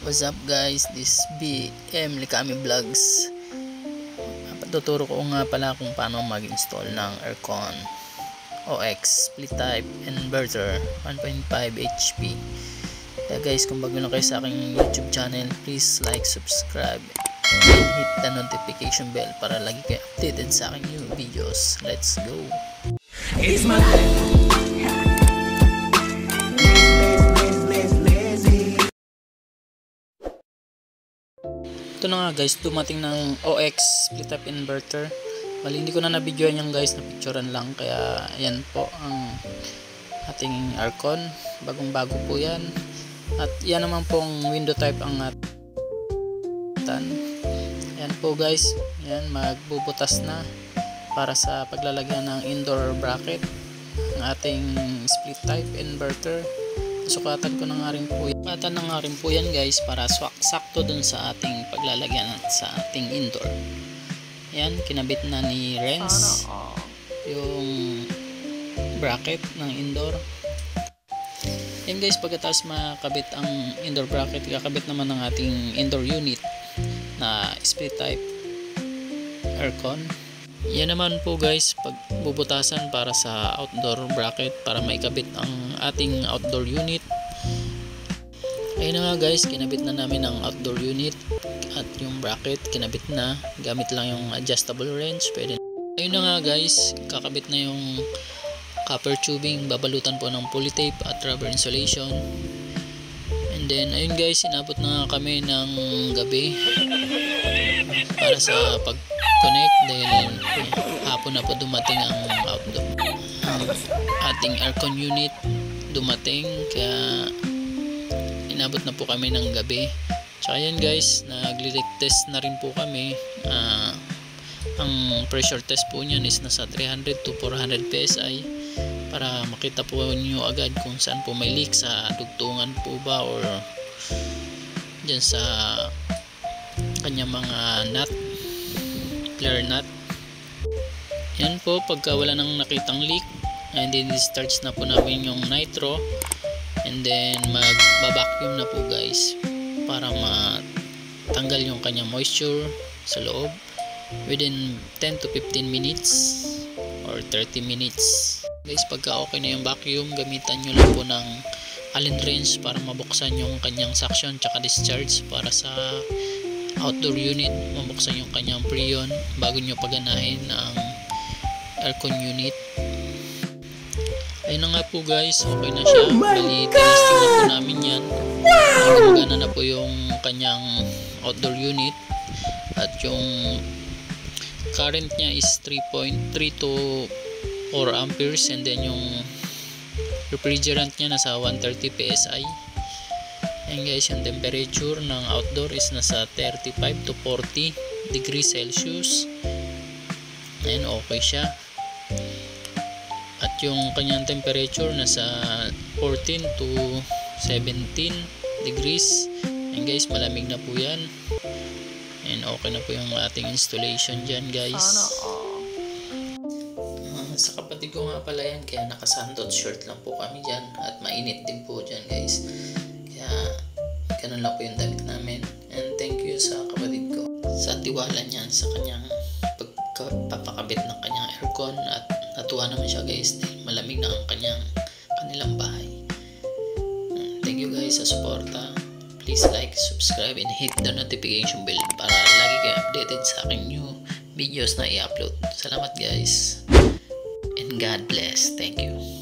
What's up guys, this BM Likami Vlogs. Tuturo ko nga pala kung paano mag-install ng Aircon OX split type inverter 1.5 HP. Kaya guys, kung bago lang kayo sa aking YouTube channel, please like, subscribe, and hit the notification bell para lagi kayo updated sa aking new videos. Let's go! It's my life. Ito na nga guys, dumating ng OX split type inverter. Bali, hindi ko na na-videoan yan guys, na-picturean lang. Kaya yan po ang ating Aircon. Bagong bago po yan. At yan naman pong window type ang atin. Yan po guys, yan, magbubutas na para sa paglalagyan ng indoor bracket ang ating split type inverter. Sukatan ko na nga rin po yan. Sukatan na nga rin po yan guys para sakto dun sa ating paglalagyan sa ating indoor. Yan, kinabit na ni Renz yung bracket ng indoor. Yan guys, pagkatapos makabit ang indoor bracket, kakabit naman ng ating indoor unit na split type Aircon. Yan naman po guys, pagbubutasan para sa outdoor bracket para maikabit ang ating outdoor unit. Ayun na nga guys, kinabit na namin ang outdoor unit at yung bracket kinabit na, gamit lang yung adjustable wrench. Pwede. Ayun na nga guys, kakabit na yung copper tubing, babalutan po ng pulley tape at rubber insulation. And then ayun guys, inabot na kami ng gabi para sa pag-connect dahil hapon na po dumating ang ating Aircon unit dumating, kaya inabot na po kami ng gabi. Tsaka yan guys, nag-leak test na rin po kami. Ang pressure test po niyan is nasa 300 to 400 PSI para makita po niyo agad kung saan po may leak, sa dugtungan po ba or dyan sa kanyang mga nut, flare nut. Yan po, pagka wala nang nakitang leak, and then discharge na po namin yung nitro, and then magbabacuum na po guys para matanggal yung kanyang moisture sa loob within 10 to 15 minutes or 30 minutes guys. Pagka okay na yung vacuum, gamitan nyo lang po ng Allen wrench para mabuksan yung kanyang suction tsaka discharge para sa outdoor unit. Mabuksan yung kanyang preon bago nyo paganahin ang Aircon unit. Ayun na nga po guys, okay na siya. Bali, testing na po namin yan. Gumagana na po yung kanyang outdoor unit at yung current niya is 3.3 to 4 amperes, and then yung refrigerant niya nasa 130 PSI. And guys, yung temperature ng outdoor is nasa 35 to 40 degrees Celsius. And okay siya. At yung kanyang temperature nasa 14 to 17 degrees. And guys, malamig na po yan. And okay na po yung ating installation dyan guys. Sa kapatid ko nga pala yan, kaya nakasandot shirt lang po kami dyan. At mainit din po dyan guys. Kaya ganun lang po yung damit namin. And thank you sa kapatid ko sa tiwala niyan sa kanyang pagpapakabit ng kanyang aircon. At natuwa naman siya guys dahil malamig na ang kanilang bahay. Thank you guys sa suporta. Please like, subscribe, and hit the notification bell para lagi kayo updated sa aking new videos na i-upload. Salamat guys, and God bless. Thank you.